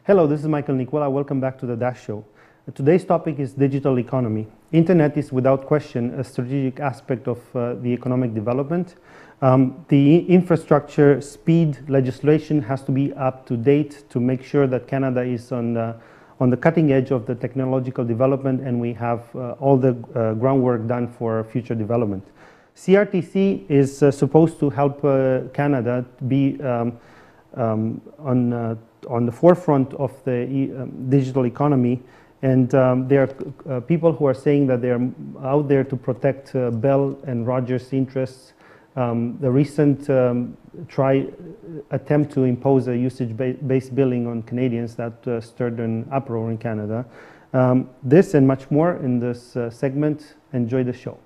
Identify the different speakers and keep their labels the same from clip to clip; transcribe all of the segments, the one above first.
Speaker 1: Hello, this is Michael Nicola. Welcome back to the Dash Show. Today's topic is digital economy. Internet is without question a strategic aspect of the economic development. The infrastructure speed legislation has to be up to date to make sure that Canada is on the cutting edge of the technological development, and we have all the groundwork done for future development. CRTC is supposed to help Canada be on the forefront of the digital economy, and there are people who are saying that they are out there to protect Bell and Rogers' interests. The recent attempt to impose a usage-based billing on Canadians that stirred an uproar in Canada. This and much more in this segment. Enjoy the show.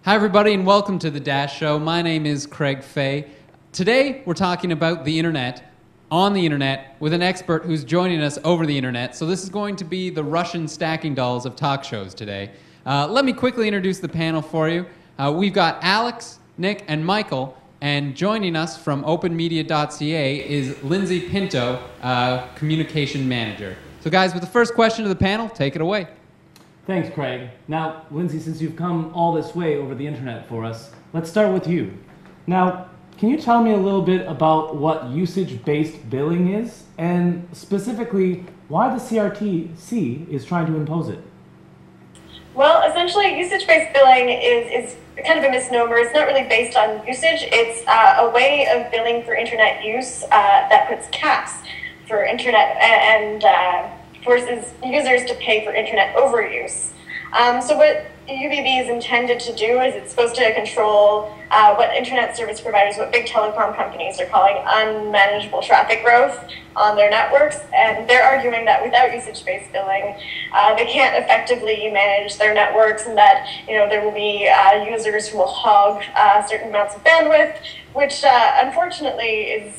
Speaker 2: Hi everybody and welcome to the Dash Show. My name is Craig Fay. Today we're talking about the internet, on the internet, with an expert who's joining us over the internet. So this is going to be the Russian stacking dolls of talk shows today. Let me quickly introduce the panel for you. We've got Alex, Nick, and Michael, and joining us from openmedia.ca is Lindsay Pinto, Communication Manager. So guys, with the first question of the panel, take it away.
Speaker 3: Thanks, Craig. Now, Lindsay, since you've come all this way over the internet for us, let's start with you. Now, can you tell me a little bit about what usage-based billing is, and specifically why the CRTC is trying to impose it?
Speaker 4: Well, essentially, usage-based billing is kind of a misnomer. It's not really based on usage. It's a way of billing for internet use that puts caps for internet and forces users to pay for internet overuse. So what UBB is intended to do is it's supposed to control what internet service providers, what big telecom companies are calling unmanageable traffic growth on their networks, and they're arguing that without usage-based billing, they can't effectively manage their networks, and that there will be users who will hog certain amounts of bandwidth, which unfortunately is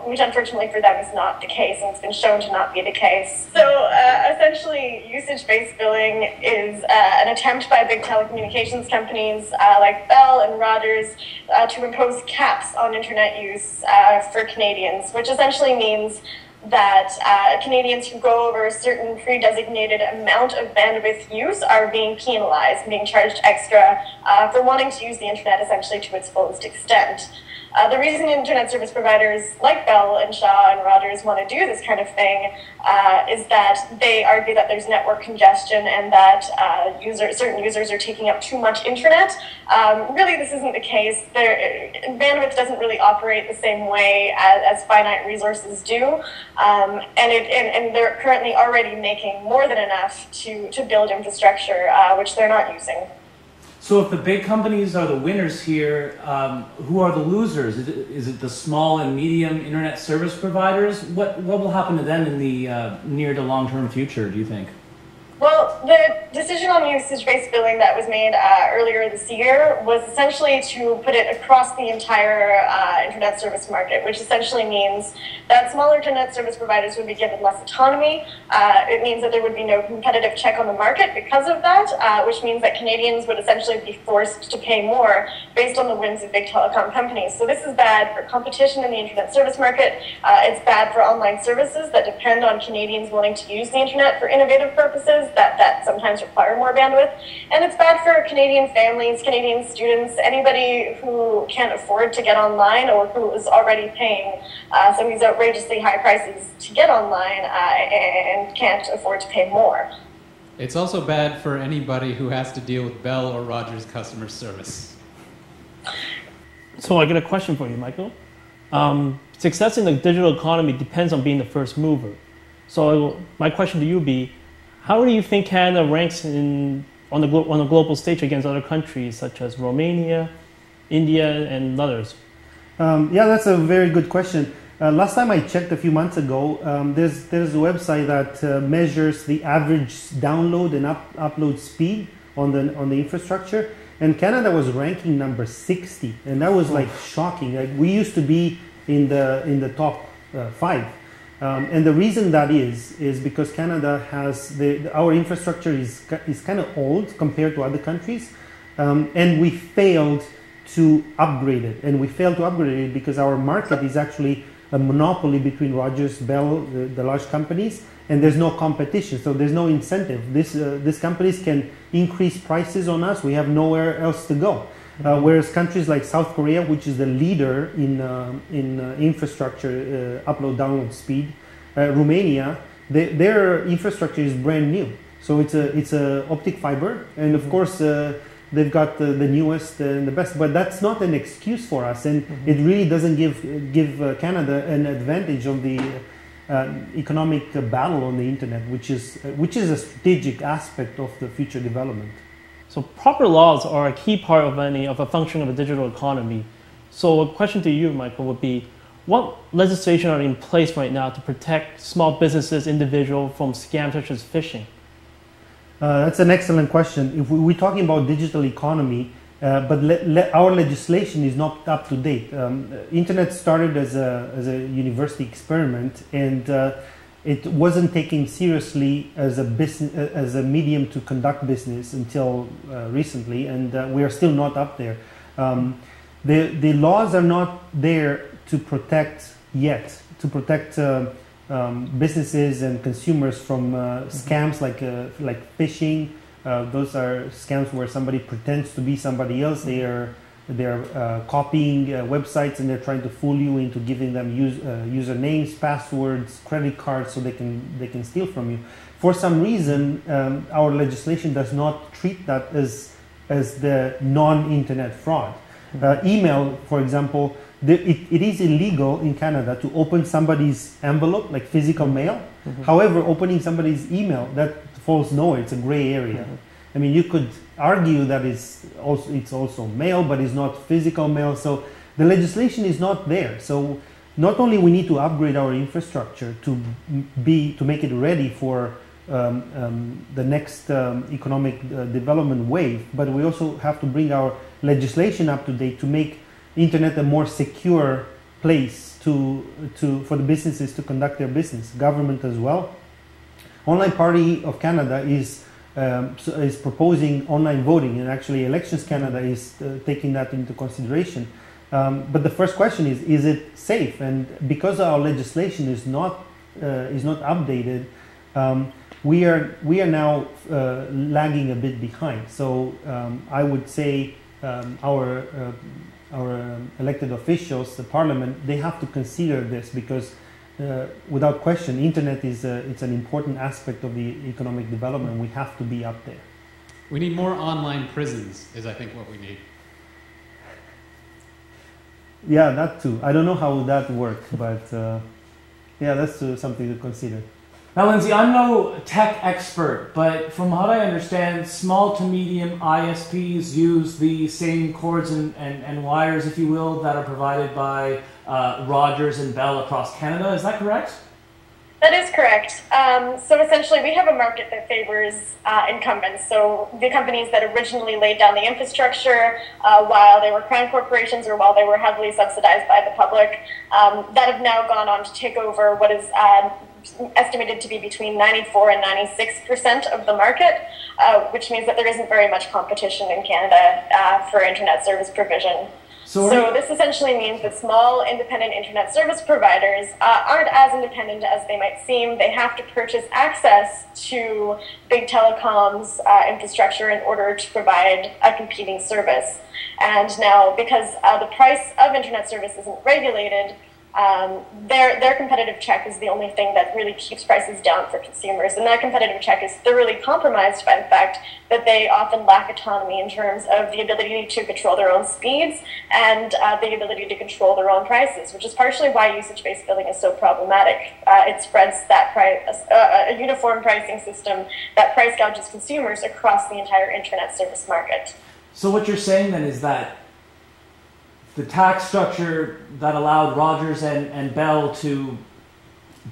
Speaker 4: which unfortunately for them is not the case, and it's been shown to not be the case. So essentially, usage-based billing is an attempt by big telecommunications companies like Bell and Rogers to impose caps on internet use for Canadians, which essentially means that Canadians who go over a certain pre-designated amount of bandwidth use are being penalized, being charged extra for wanting to use the internet essentially to its fullest extent. The reason internet service providers like Bell and Shaw and Rogers want to do this kind of thing is that they argue that there's network congestion and that certain users are taking up too much internet. Really, this isn't the case. Bandwidth doesn't really operate the same way as finite resources do, and they're currently already making more than enough to build infrastructure, which they're not using.
Speaker 3: So if the big companies are the winners here, who are the losers? Is it the small and medium internet service providers? What will happen to them in the near to long-term future, do you think?
Speaker 4: Well, the decision on usage-based billing that was made earlier this year was essentially to put it across the entire internet service market, which essentially means that smaller internet service providers would be given less autonomy. It means that there would be no competitive check on the market because of that, which means that Canadians would essentially be forced to pay more based on the whims of big telecom companies. So this is bad for competition in the internet service market. It's bad for online services that depend on Canadians wanting to use the internet for innovative purposes that sometimes require more bandwidth. And it's bad for Canadian families, Canadian students, anybody who can't afford to get online or who is already paying some of these outrageously high prices to get online and can't afford to pay more.
Speaker 2: It's also bad for anybody who has to deal with Bell or Rogers customer service.
Speaker 5: So I got a question for you, Michael. Success in the digital economy depends on being the first mover. So my question to you be, how do you think Canada ranks on a global stage against other countries such as Romania, India, and others?
Speaker 1: Yeah, that's a very good question. Last time I checked a few months ago, there's a website that measures the average download and upload speed on the infrastructure, and Canada was ranking number 60, and that was like shocking. Like we used to be in the top 5, and the reason that is because Canada has our infrastructure is kind of old compared to other countries, and we failed to upgrade it, and we failed to upgrade it because our market is actually a monopoly between Rogers, Bell, the large companies, and there's no competition, so there's no incentive. These companies can increase prices on us. We have nowhere else to go. Whereas countries like South Korea, which is the leader in infrastructure upload-download speed, Romania, their infrastructure is brand new. So it's a optic fiber, and of course they've got the newest and the best. But that's not an excuse for us, and it really doesn't give Canada an advantage on the economic battle on the internet, which is a strategic aspect of the future development.
Speaker 5: So proper laws are a key part of a function of a digital economy. So a question to you, Michael, would be, what legislation are in place right now to protect small businesses, individuals from scams such as phishing?
Speaker 1: That's an excellent question. If we're talking about digital economy, but our legislation is not up to date. Internet started as a university experiment, and it wasn't taken seriously as a business, as a medium to conduct business until recently, and we are still not up there. The laws are not there to protect yet, to protect businesses and consumers from scams like phishing. Those are scams where somebody pretends to be somebody else. They are copying websites, and they're trying to fool you into giving them usernames, passwords, credit cards, so they can steal from you. For some reason, our legislation does not treat that as the non-internet fraud. Email, for example, it is illegal in Canada to open somebody's envelope, like physical mail. However, opening somebody's email, that falls nowhere. It's a gray area. I mean, you could argue that it's also mail, but it's not physical mail. So the legislation is not there. So not only we need to upgrade our infrastructure to make it ready for the next economic development wave, but we also have to bring our legislation up to date to make internet a more secure place for the businesses to conduct their business, government as well. Online Party of Canada is proposing online voting, and actually Elections Canada is taking that into consideration. But the first question is it safe? And because our legislation is not updated, we are now lagging a bit behind. So I would say our elected officials, the Parliament, they have to consider this, because without question, internet it's an important aspect of the economic development. We have to be up there.
Speaker 2: We need more online prisons, is I think what we need.
Speaker 1: Yeah, that too. I don't know how that works, but yeah, that's something to consider.
Speaker 3: Now, Lindsay, I'm no tech expert, but from what I understand, small to medium ISPs use the same cords and wires, if you will, that are provided by Rogers and Bell across Canada. Is that correct?
Speaker 4: That is correct. So essentially, we have a market that favors incumbents. So the companies that originally laid down the infrastructure while they were crown corporations or while they were heavily subsidized by the public, that have now gone on to take over what is estimated to be between 94 and 96% of the market, which means that there isn't very much competition in Canada for internet service provision. So this essentially means that small independent internet service providers aren't as independent as they might seem. They have to purchase access to big telecoms infrastructure in order to provide a competing service. And now, because the price of internet service isn't regulated, their competitive check is the only thing that really keeps prices down for consumers. And that competitive check is thoroughly compromised by the fact that they often lack autonomy in terms of the ability to control their own speeds and the ability to control their own prices, which is partially why usage-based billing is so problematic. It spreads that a uniform pricing system that price gouges consumers across the entire internet service market.
Speaker 3: So what you're saying then is that the tax structure that allowed Rogers and Bell to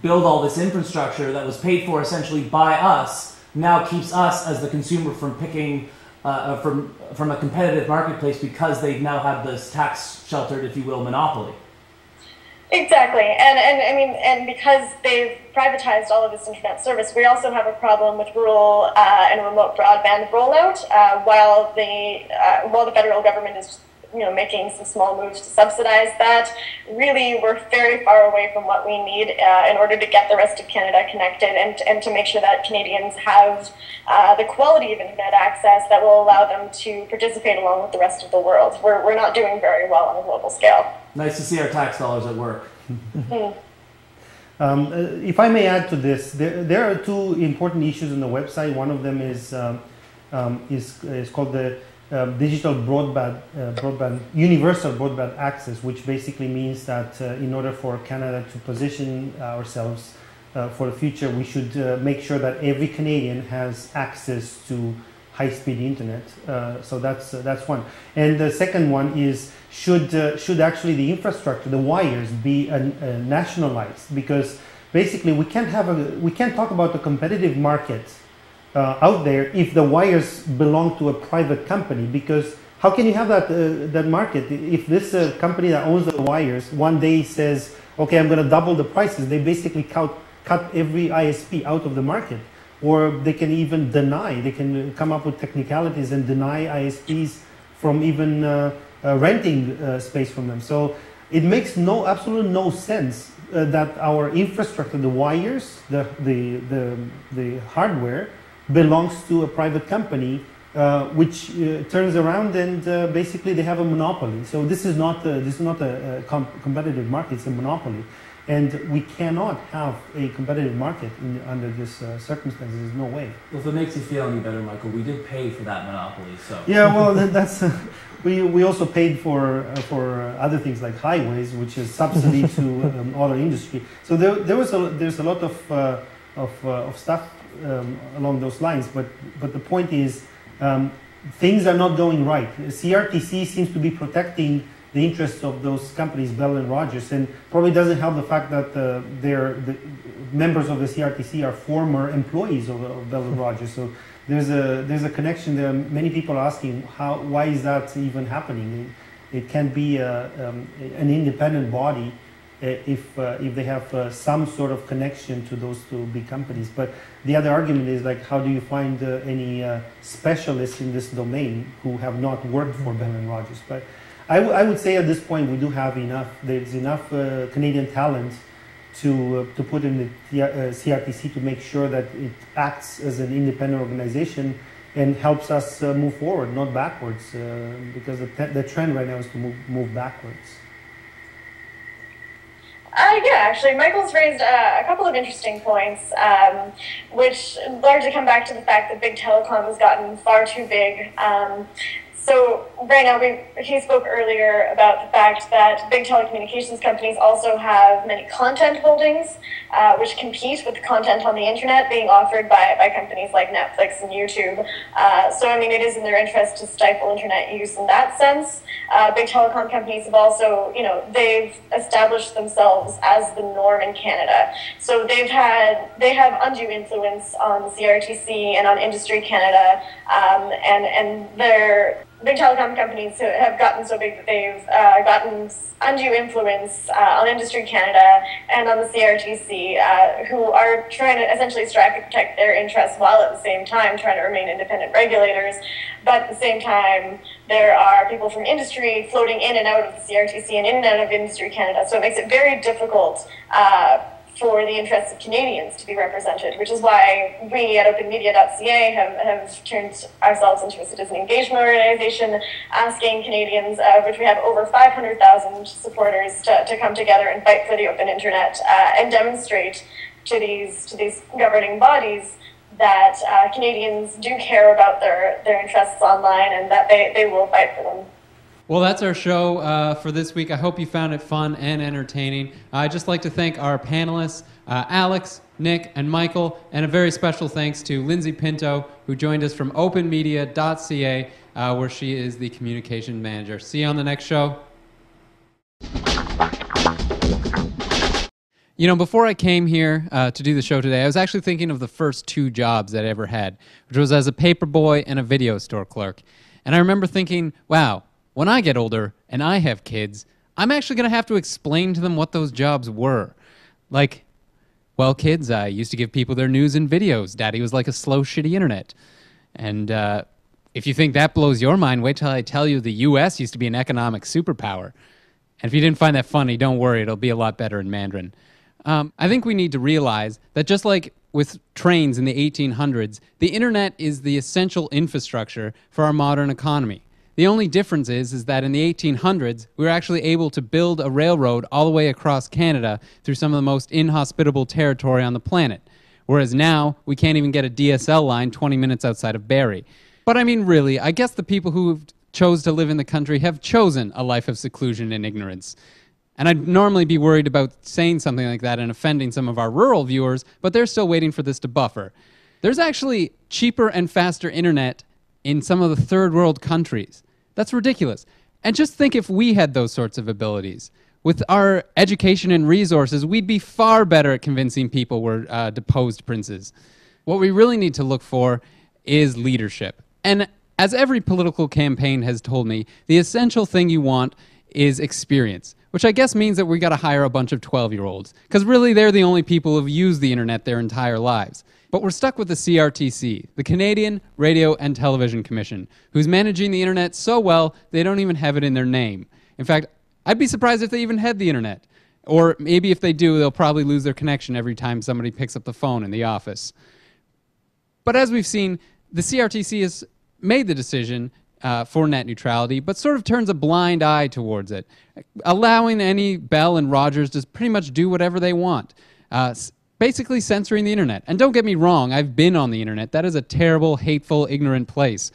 Speaker 3: build all this infrastructure that was paid for essentially by us now keeps us as the consumer from picking from a competitive marketplace because they now have this tax sheltered, if you will, monopoly.
Speaker 4: Exactly, and because they've privatized all of this internet service, we also have a problem with rural and remote broadband rollout. While the federal government is making some small moves to subsidize that, really we're very far away from what we need in order to get the rest of Canada connected and to make sure that Canadians have the quality of internet access that will allow them to participate along with the rest of the world. We're not doing very well on a global scale.
Speaker 3: Nice to see our tax dollars at work.
Speaker 1: If I may add to this, there are two important issues on the website. One of them is called the digital broadband, universal broadband access, which basically means that in order for Canada to position ourselves for the future, we should make sure that every Canadian has access to high-speed internet. So that's one. And the second one is should actually the infrastructure, the wires, be nationalized? Because basically we can't talk about a competitive market out there if the wires belong to a private company. Because how can you have that market if this company that owns the wires one day says, okay, I'm going to double the prices? They basically cut every ISP out of the market. Or they can even deny, they can come up with technicalities and deny ISPs from even renting space from them. So it makes absolutely no sense that our infrastructure, the wires, the hardware, belongs to a private company, which turns around and basically they have a monopoly. So this is not a competitive market; it's a monopoly. And we cannot have a competitive market under this circumstances. There's no way.
Speaker 3: Well, if it makes you feel any better, Michael, we did pay for that monopoly, so.
Speaker 1: Yeah, well, that's we also paid for other things like highways, which is subsidy to auto industry. So there's a lot of stuff along those lines. But the point is, things are not going right. CRTC seems to be protecting the interests of those companies, Bell and Rogers, and probably doesn't help the fact that the members of the CRTC are former employees of Bell and Rogers. So there's a connection there. Many people are asking why is that even happening? It can't be an independent body if they have some sort of connection to those two big companies. But the other argument is like, how do you find any specialists in this domain who have not worked for Bell and Rogers? But I would say at this point we do have enough. There's enough Canadian talent to put in the CRTC to make sure that it acts as an independent organization and helps us move forward, not backwards, because the trend right now is to move backwards.
Speaker 4: Yeah, actually, Michael's raised a couple of interesting points, which largely come back to the fact that big telecom has gotten far too big. So right now, he spoke earlier about the fact that big telecommunications companies also have many content holdings, which compete with content on the internet being offered by companies like Netflix and YouTube. So I mean, it is in their interest to stifle internet use in that sense. Big telecom companies have also, they've established themselves as the norm in Canada. So they have undue influence on the CRTC and on Industry Canada, and their big telecom companies have gotten so big that they've gotten undue influence on Industry Canada and on the CRTC, who are trying to essentially strive to protect their interests while at the same time trying to remain independent regulators. But at the same time, there are people from industry floating in and out of the CRTC and in and out of Industry Canada. So it makes it very difficult for the interests of Canadians to be represented, which is why we at openmedia.ca have turned ourselves into a citizen engagement organization, asking Canadians, of which we have over 500,000 supporters, to come together and fight for the open internet and demonstrate to these governing bodies that Canadians do care about their interests online and that they will fight for them.
Speaker 2: Well, that's our show for this week. I hope you found it fun and entertaining. I'd just like to thank our panelists, Alex, Nick, and Michael, and a very special thanks to Lindsay Pinto, who joined us from openmedia.ca, where she is the communication manager. See you on the next show. You know, before I came here to do the show today, I was actually thinking of the first 2 jobs that I ever had, which was as a paper boy and a video store clerk. And I remember thinking, wow, when I get older and I have kids, I'm actually going to have to explain to them what those jobs were. Like, well, kids, I used to give people their news and videos. Daddy was like a slow, shitty internet. And if you think that blows your mind, wait till I tell you the U.S. used to be an economic superpower. And if you didn't find that funny, don't worry, it'll be a lot better in Mandarin. I think we need to realize that just like with trains in the 1800s, the internet is the essential infrastructure for our modern economy. The only difference is that in the 1800s, we were actually able to build a railroad all the way across Canada through some of the most inhospitable territory on the planet. Whereas now, we can't even get a DSL line 20 minutes outside of Barrie. But I mean, really, I guess the people who chose to live in the country have chosen a life of seclusion and ignorance. And I'd normally be worried about saying something like that and offending some of our rural viewers, but they're still waiting for this to buffer. There's actually cheaper and faster internet in some of the third world countries. That's ridiculous. And just think if we had those sorts of abilities. With our education and resources, we'd be far better at convincing people we're deposed princes. What we really need to look for is leadership. And as every political campaign has told me, the essential thing you want is experience, which I guess means that we got to hire a bunch of 12-year-olds, because really they're the only people who've used the internet their entire lives. But we're stuck with the CRTC, the Canadian Radio and Television Commission, who's managing the internet so well they don't even have it in their name. In fact, I'd be surprised if they even had the internet. Or maybe if they do, they'll probably lose their connection every time somebody picks up the phone in the office. But as we've seen, the CRTC has made the decision for net neutrality, but sort of turns a blind eye towards it, allowing any Bell and Rogers to pretty much do whatever they want, basically censoring the internet. And don't get me wrong, I've been on the internet. That is a terrible, hateful, ignorant place.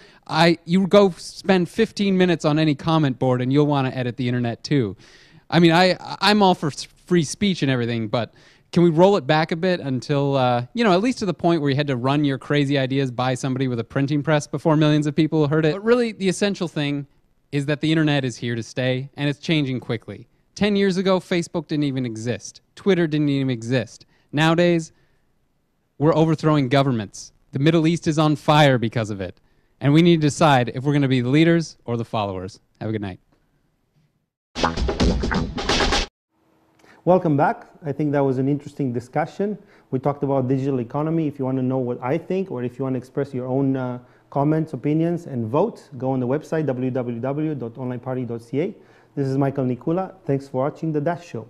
Speaker 2: You go spend 15 minutes on any comment board and you'll want to edit the internet too. I mean, I'm all for free speech and everything, but can we roll it back a bit until, at least to the point where you had to run your crazy ideas by somebody with a printing press before millions of people heard it? But really, the essential thing is that the internet is here to stay, and it's changing quickly. 10 years ago, Facebook didn't even exist. Twitter didn't even exist. Nowadays, we're overthrowing governments. The Middle East is on fire because of it. And we need to decide if we're going to be the leaders or the followers. Have a good night.
Speaker 1: Welcome back. I think that was an interesting discussion. We talked about digital economy. If you want to know what I think, or if you want to express your own comments, opinions, and vote, go on the website www.onlineparty.ca. This is Michael Nikula. Thanks for watching The Dash Show.